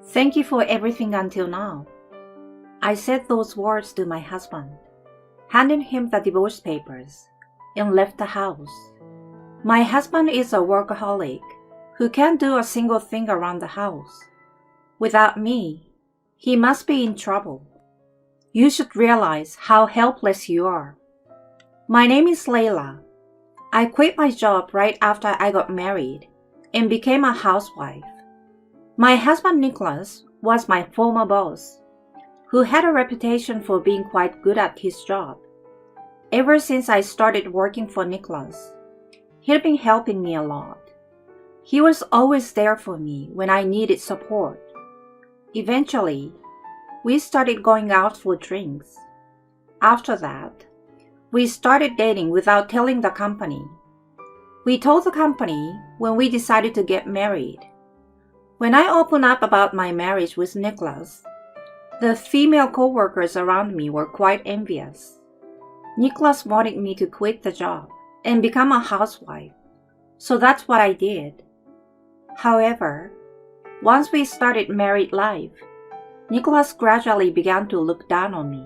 Thank you for everything until now. I said those words to my husband, handed him the divorce papers, and left the house. My husband is a workaholic who can't do a single thing around the house. Without me, he must be in trouble. You should realize how helpless you are. My name is Layla. I quit my job right after I got married and became a housewife. My husband Nicholas was my former boss, who had a reputation for being quite good at his job. Ever since I started working for Nicholas, he'd been helping me a lot. He was always there for me when I needed support. Eventually, we started going out for drinks. After that, we started dating without telling the company. We told the company when we decided to get married. When I opened up about my marriage with Nicholas, the female co-workers around me were quite envious. Nicholas wanted me to quit the job and become a housewife, so that's what I did. However, once we started married life, Nicholas gradually began to look down on me.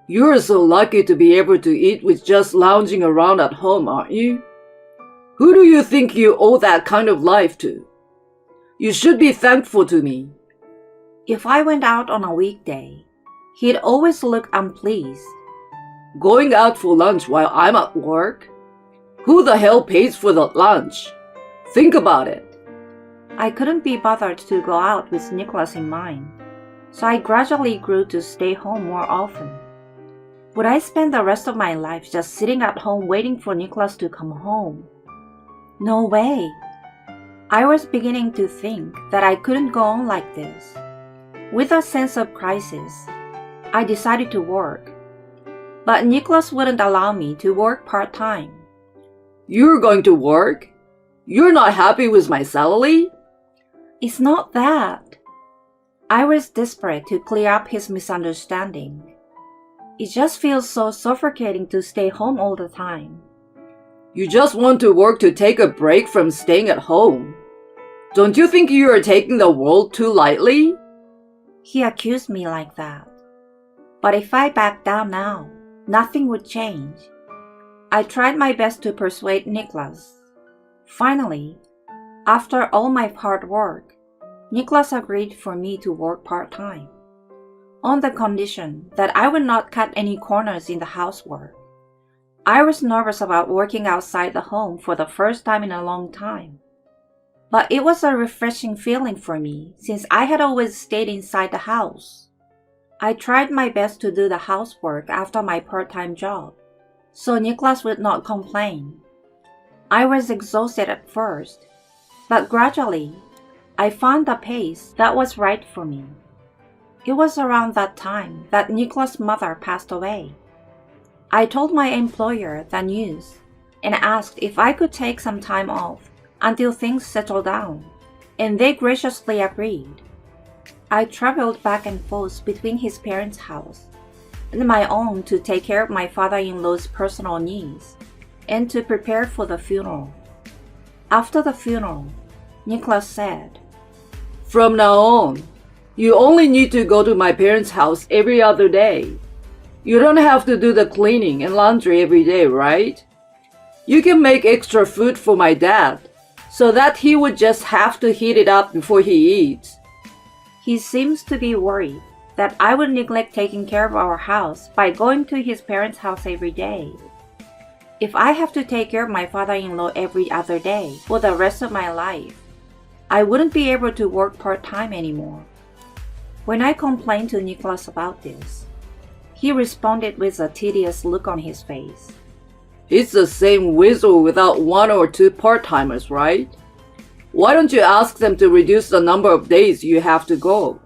You're so lucky to be able to eat with just lounging around at home, aren't you? Who do you think you owe that kind of life to? You should be thankful to me. If I went out on a weekday, he'd always look unpleased. Going out for lunch while I'm at work? Who the hell pays for the lunch? Think about it. I couldn't be bothered to go out with Nicholas in mind, so I gradually grew to stay home more often. Would I spend the rest of my life just sitting at home waiting for Nicholas to come home? No way. I was beginning to think that I couldn't go on like this. With a sense of crisis, I decided to work. But Nicholas wouldn't allow me to work part-time. You're going to work? You're not happy with my salary? It's not that. I was desperate to clear up his misunderstanding. It just feels so suffocating to stay home all the time. You just want to work to take a break from staying at home. Don't you think you are taking the world too lightly? He accused me like that. But if I backed down now, nothing would change. I tried my best to persuade Nicholas. Finally, after all my hard work, Nicholas agreed for me to work part-time, on the condition that I would not cut any corners in the housework. I was nervous about working outside the home for the first time in a long time. But it was a refreshing feeling for me since I had always stayed inside the house. I tried my best to do the housework after my part-time job, so Nicholas would not complain. I was exhausted at first, but gradually, I found a pace that was right for me. It was around that time that Nicholas' mother passed away. I told my employer the news and asked if I could take some time off until things settled down, and they graciously agreed. I traveled back and forth between his parents' house and my own to take care of my father-in-law's personal needs and to prepare for the funeral. After the funeral, Nicholas said, From now on, you only need to go to my parents' house every other day. You don't have to do the cleaning and laundry every day, right? You can make extra food for my dad, so that he would just have to heat it up before he eats. He seems to be worried that I would neglect taking care of our house by going to his parents' house every day. If I have to take care of my father-in-law every other day for the rest of my life, I wouldn't be able to work part-time anymore. When I complained to Nicholas about this, he responded with a tedious look on his face. It's the same with or without one or two part-timers, right? Why don't you ask them to reduce the number of days you have to go?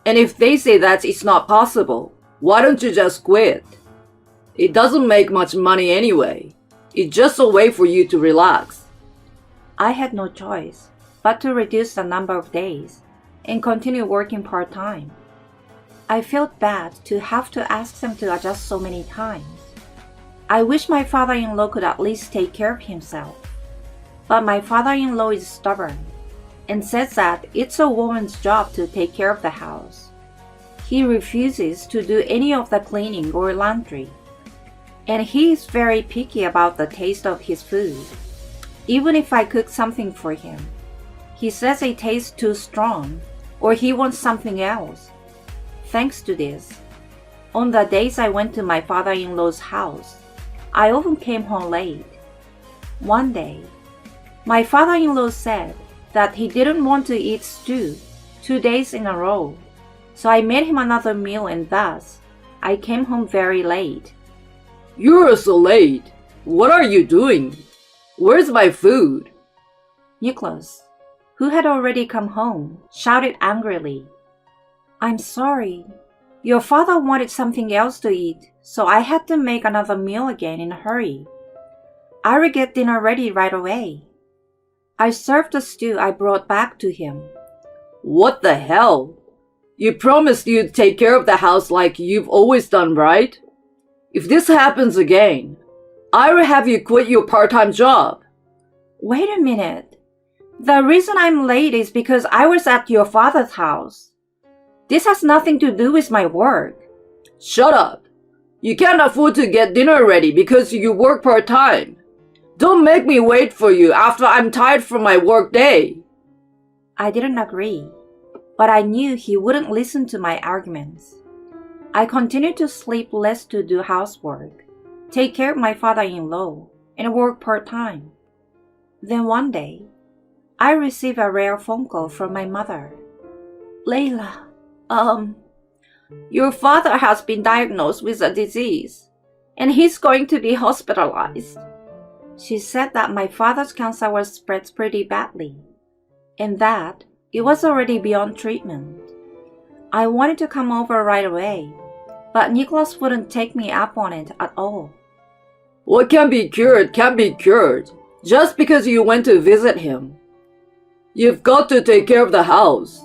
And if they say that it's not possible, why don't you just quit? It doesn't make much money anyway. It's just a way for you to relax. I had no choice but to reduce the number of days and continue working part-time. I felt bad to have to ask them to adjust so many times. I wish my father-in-law could at least take care of himself. But my father-in-law is stubborn and says that it's a woman's job to take care of the house. He refuses to do any of the cleaning or laundry. And he is very picky about the taste of his food. Even if I cook something for him, he says it tastes too strong or he wants something else. Thanks to this, on the days I went to my father-in-law's house, I often came home late. One day, my father-in-law said that he didn't want to eat stew 2 days in a row, so I made him another meal and thus, I came home very late. You're so late. What are you doing? Where's my food? Nicholas, who had already come home, shouted angrily. I'm sorry. Your father wanted something else to eat, so I had to make another meal again in a hurry. I will get dinner ready right away. I served the stew I brought back to him. What the hell? You promised you'd take care of the house like you've always done, right? If this happens again, I will have you quit your part-time job. Wait a minute. The reason I'm late is because I was at your father's house. This has nothing to do with my work. Shut up. You can't afford to get dinner ready because you work part-time. Don't make me wait for you after I'm tired from my work day. I didn't agree, but I knew he wouldn't listen to my arguments. I continued to sleep less to do housework, take care of my father-in-law, and work part-time. Then one day, I received a rare phone call from my mother. Layla, your father has been diagnosed with a disease, and he's going to be hospitalized. She said that my father's cancer was spread pretty badly, and that it was already beyond treatment. I wanted to come over right away, but Nicholas wouldn't take me up on it at all. What can be cured can be cured, just because you went to visit him. You've got to take care of the house.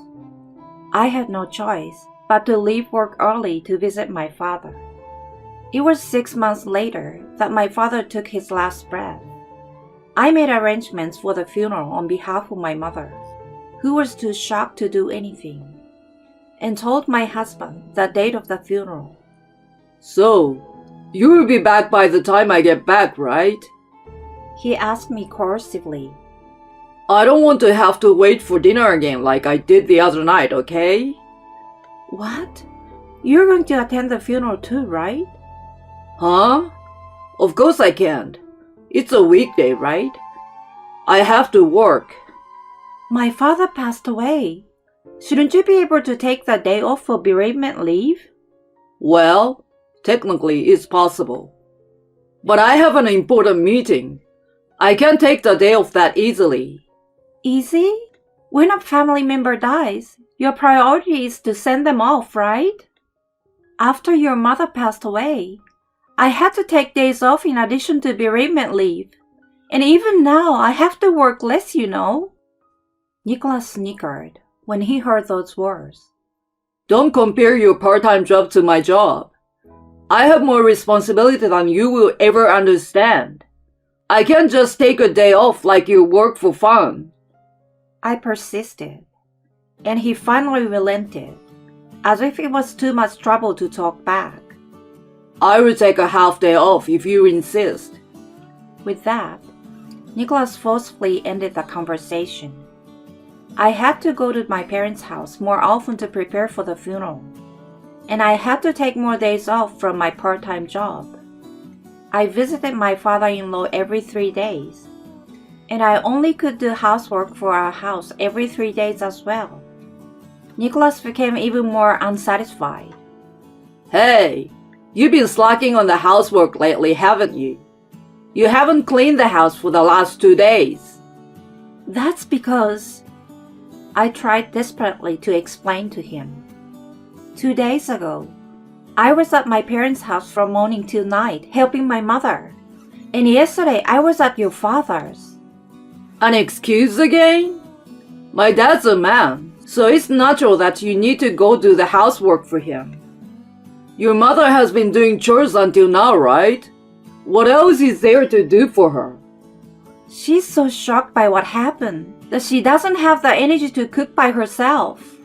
I had no choice but to leave work early to visit my father. It was 6 months later that my father took his last breath. I made arrangements for the funeral on behalf of my mother, who was too shocked to do anything, and told my husband the date of the funeral. So, you will be back by the time I get back, right? He asked me coercively. I don't want to have to wait for dinner again like I did the other night, okay? What? You're going to attend the funeral too, right? Huh? Of course I can't. It's a weekday, right? I have to work. My father passed away. Shouldn't you be able to take the day off for bereavement leave? Well, technically it's possible. But I have an important meeting. I can't take the day off that easily. Easy? When a family member dies, your priority is to send them off, right? After your mother passed away, I had to take days off in addition to bereavement leave. And even now, I have to work less, you know. Nicholas snickered when he heard those words. Don't compare your part-time job to my job. I have more responsibility than you will ever understand. I can't just take a day off like you work for fun. I persisted, and he finally relented, as if it was too much trouble to talk back. I will take a half day off if you insist. With that, Nicholas forcefully ended the conversation. I had to go to my parents' house more often to prepare for the funeral, and I had to take more days off from my part-time job. I visited my father-in-law every 3 days, and I only could do housework for our house every 3 days as well. Nicholas became even more unsatisfied. Hey, you've been slacking on the housework lately, haven't you? You haven't cleaned the house for the last 2 days. That's because... I tried desperately to explain to him. 2 days ago, I was at my parents' house from morning till night helping my mother. And yesterday I was at your father's. An excuse again? My dad's a man, so it's natural that you need to go do the housework for him. Your mother has been doing chores until now, right? What else is there to do for her? She's so shocked by what happened. that she doesn't have the energy to cook by herself.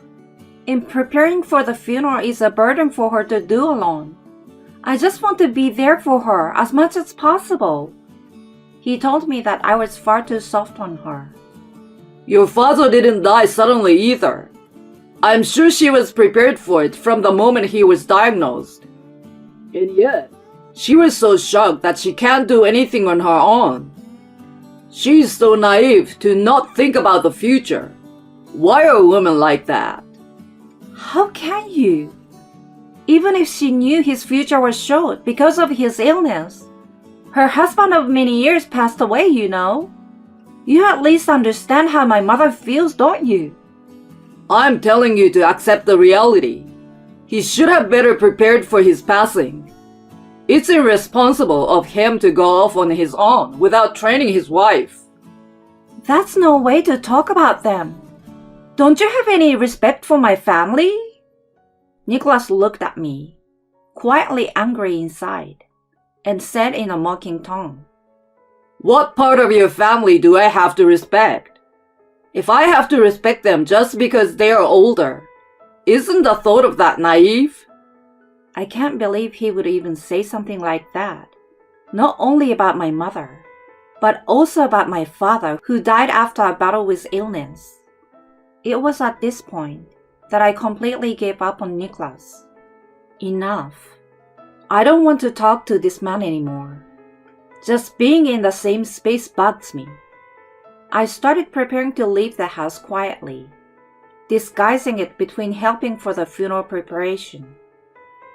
And preparing for the funeral is a burden for her to do alone. I just want to be there for her as much as possible. He told me that I was far too soft on her. Your father didn't die suddenly either. I'm sure she was prepared for it from the moment he was diagnosed. And yet, she was so shocked that she can't do anything on her own. She's so naive to not think about the future. Why are women like that? How can you? Even if she knew his future was short because of his illness. Her husband of many years passed away, you know. You at least understand how my mother feels, don't you? I'm telling you to accept the reality. He should have better prepared for his passing. It's irresponsible of him to go off on his own without training his wife. That's no way to talk about them. Don't you have any respect for my family? Nicholas looked at me, quietly angry inside, and said in a mocking tone, What part of your family do I have to respect? If I have to respect them just because they are older, isn't the thought of that naive? I can't believe he would even say something like that, not only about my mother, but also about my father who died after a battle with illness. It was at this point that I completely gave up on Nicholas. Enough. I don't want to talk to this man anymore. Just being in the same space bugs me. I started preparing to leave the house quietly, disguising it between helping for the funeral preparation.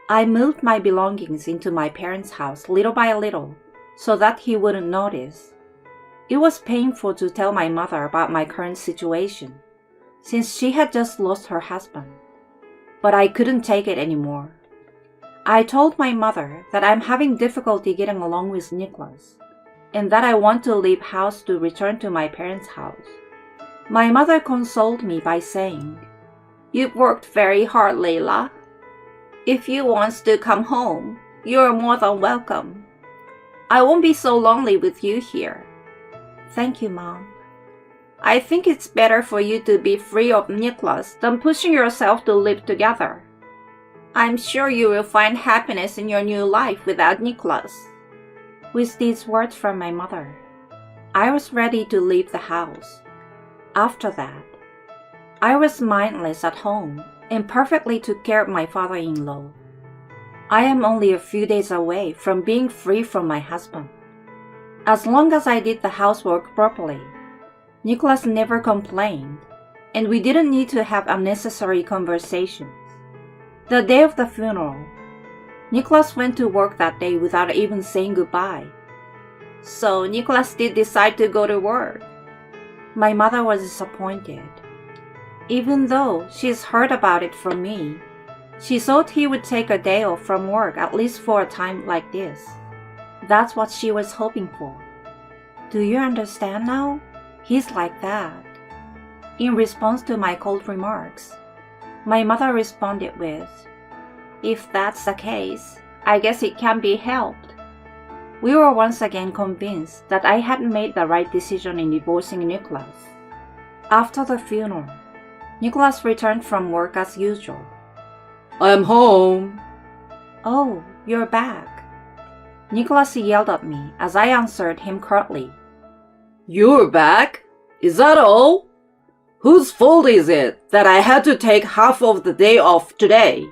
I moved my belongings into my parents' house little by little so that he wouldn't notice. It was painful to tell my mother about my current situation, since she had just lost her husband. But I couldn't take it anymore. I told my mother that I'm having difficulty getting along with Nicholas, and that I want to leave house to return to my parents' house. My mother consoled me by saying, You've worked very hard, Layla. If you want to come home, you're more than welcome. I won't be so lonely with you here. Thank you, Mom. I think it's better for you to be free of Nicholas than pushing yourself to live together. I'm sure you will find happiness in your new life without Nicholas. With these words from my mother, I was ready to leave the house. After that, I was mindless at home and perfectly took care of my father-in-law. I am only a few days away from being free from my husband. As long as I did the housework properly, Nicholas never complained, and we didn't need to have unnecessary conversations. The day of the funeral, Nicholas went to work that day without even saying goodbye. So Nicholas did decide to go to work. My mother was disappointed. Even though she's heard about it from me, she thought he would take a day off from work at least for a time like this. That's what she was hoping for. Do you understand now? He's like that. In response to my cold remarks, my mother responded with, If that's the case, I guess it can be helped. We were once again convinced that I had made the right decision in divorcing Nicholas. After the funeral, Nicholas returned from work as usual. I'm home. Oh, you're back. Nicholas yelled at me as I answered him curtly. You're back? Is that all? Whose fault is it that I had to take half of the day off today?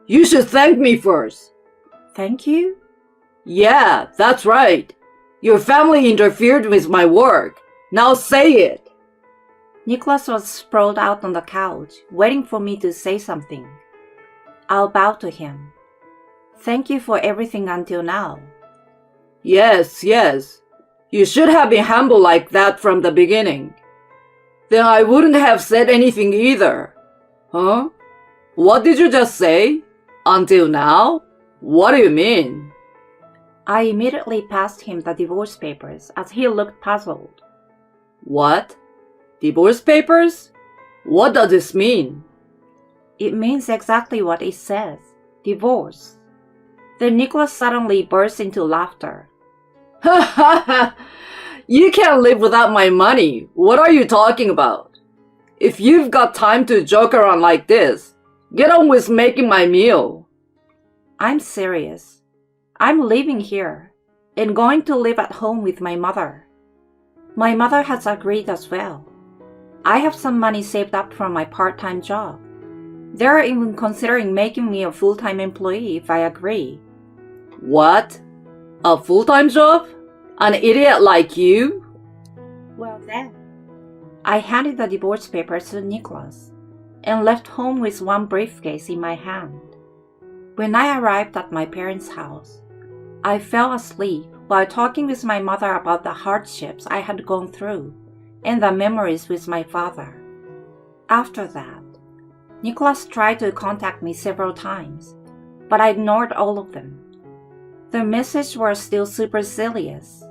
You should thank me first. Thank you? Yeah, that's right. Your family interfered with my work. Now say it. Nicholas was sprawled out on the couch, waiting for me to say something. I'll bow to him. Thank you for everything until now. Yes. You should have been humble like that from the beginning. Then I wouldn't have said anything either. Huh? What did you just say? Until now? What do you mean? I immediately passed him the divorce papers as he looked puzzled. What? Divorce papers? What does this mean? It means exactly what it says. Divorce. Then Nicholas suddenly burst into laughter. Ha ha ha! You can't live without my money. What are you talking about? If you've got time to joke around like this, get on with making my meal. I'm serious. I'm living here and going to live at home with my mother. My mother has agreed as well. I have some money saved up from my part-time job. They're even considering making me a full-time employee if I agree. What? A full-time job? An idiot like you? Well then, I handed the divorce papers to Nicholas and left home with one briefcase in my hand. When I arrived at my parents' house, I fell asleep while talking with my mother about the hardships I had gone through and the memories with my father. After that, Nicholas tried to contact me several times, but I ignored all of them. The messages were still supercilious.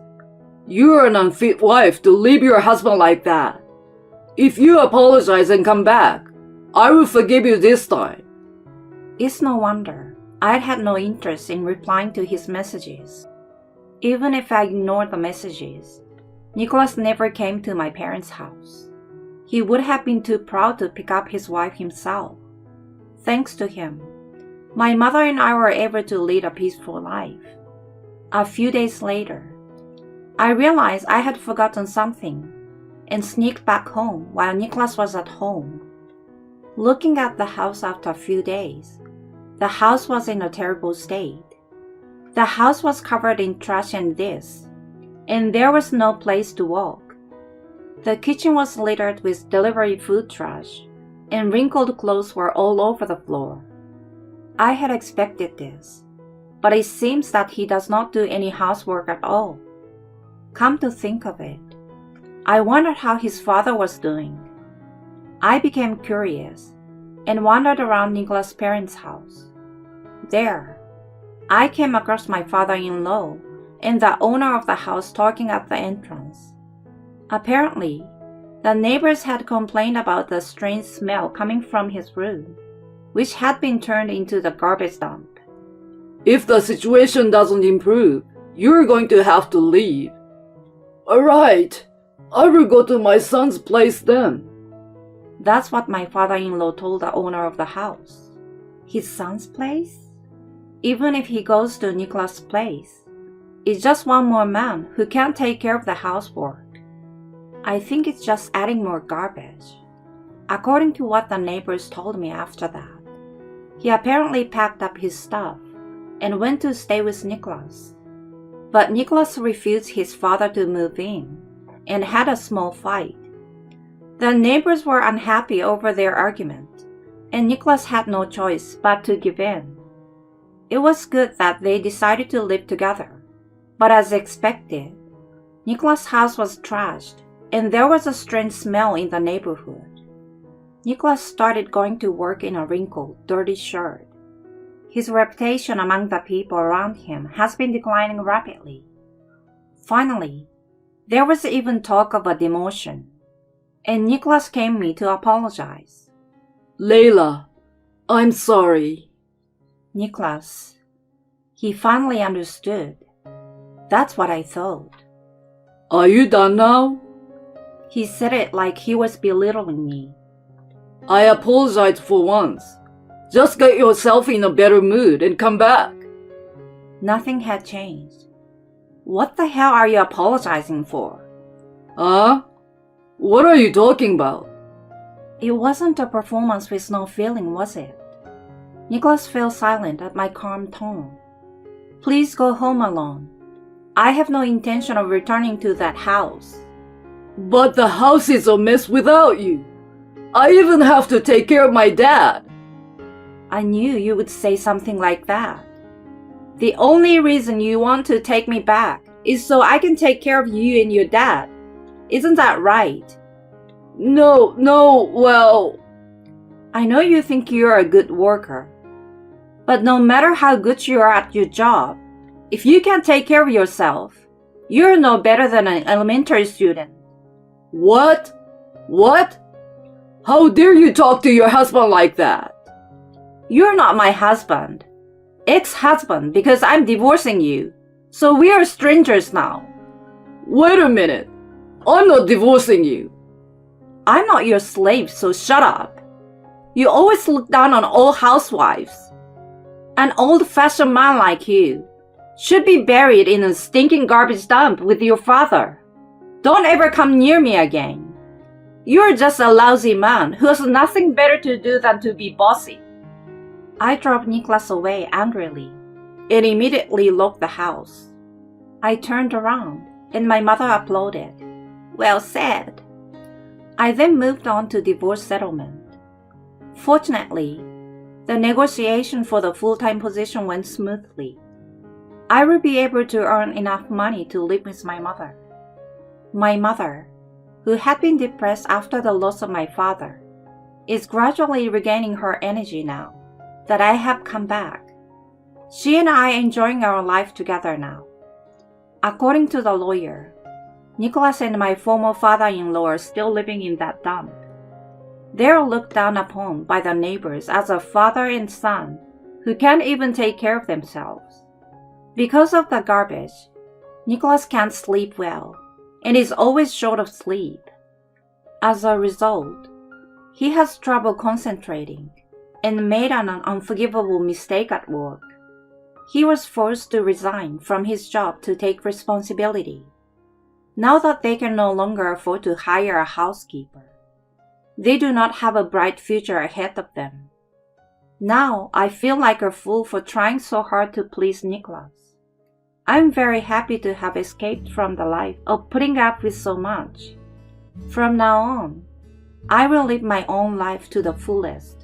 You're an unfit wife to leave your husband like that. If you apologize and come back, I will forgive you this time. It's no wonder I had no interest in replying to his messages. Even if I ignored the messages, Nicholas never came to my parents' house. He would have been too proud to pick up his wife himself. Thanks to him, my mother and I were able to lead a peaceful life. A few days later, I realized I had forgotten something and sneaked back home while Nicholas was at home. Looking at the house after a few days, the house was in a terrible state. The house was covered in trash and discs, and there was no place to walk. The kitchen was littered with delivery food trash, and wrinkled clothes were all over the floor. I had expected this, but it seems that he does not do any housework at all. Come to think of it, I wondered how his father was doing. I became curious and wandered around Nicholas' parents' house. There, I came across my father-in-law and the owner of the house talking at the entrance. Apparently, the neighbors had complained about the strange smell coming from his room, which had been turned into the garbage dump. If the situation doesn't improve, you're going to have to leave. All right, I will go to my son's place then. That's what my father-in-law told the owner of the house. His son's place? Even if he goes to Nicholas' place, it's just one more man who can't take care of the housework. I think it's just adding more garbage. According to what the neighbors told me after that, he apparently packed up his stuff and went to stay with Nicholas. But Nicholas refused his father to move in and had a small fight. The neighbors were unhappy over their argument, and Nicholas had no choice but to give in. It was good that they decided to live together, but as expected, Nicholas' house was trashed and there was a strange smell in the neighborhood. Nicholas started going to work in a wrinkled, dirty shirt. His reputation among the people around him has been declining rapidly. Finally, there was even talk of a demotion, and Nicholas came to me to apologize. Layla, I'm sorry. Nicholas, he finally understood. That's what I thought. Are you done now? He said it like he was belittling me. I apologize for once. Just get yourself in a better mood and come back. Nothing had changed. What the hell are you apologizing for? Huh? What are you talking about? It wasn't a performance with no feeling, was it? Nicholas fell silent at my calm tone. Please go home alone. I have no intention of returning to that house. But the house is a mess without you. I even have to take care of my dad. I knew you would say something like that. The only reason you want to take me back is so I can take care of you and your dad. Isn't that right? No, well... I know you think you're a good worker. But no matter how good you are at your job, if you can't take care of yourself, you're no better than an elementary student. What? What? How dare you talk to your husband like that? You're not my husband. Ex-husband, because I'm divorcing you. So we are strangers now. Wait a minute. I'm not divorcing you. I'm not your slave, so shut up. You always look down on all housewives. An old-fashioned man like you should be buried in a stinking garbage dump with your father. Don't ever come near me again. You're just a lousy man who has nothing better to do than to be bossy. I drove Nicholas away angrily and immediately locked the house. I turned around and my mother applauded. Well said. I then moved on to divorce settlement. Fortunately, the negotiation for the full-time position went smoothly. I will be able to earn enough money to live with my mother. My mother, who had been depressed after the loss of my father, is gradually regaining her energy now that I have come back. She and I are enjoying our life together now. According to the lawyer, Nicholas and my former father-in-law are still living in that dump. They are looked down upon by the neighbors as a father and son who can't even take care of themselves. Because of the garbage, Nicholas can't sleep well and is always short of sleep. As a result, he has trouble concentrating and made an unforgivable mistake at work. He was forced to resign from his job to take responsibility. Now that they can no longer afford to hire a housekeeper, they do not have a bright future ahead of them. Now I feel like a fool for trying so hard to please Nicholas. I'm very happy to have escaped from the life of putting up with so much. From now on, I will live my own life to the fullest.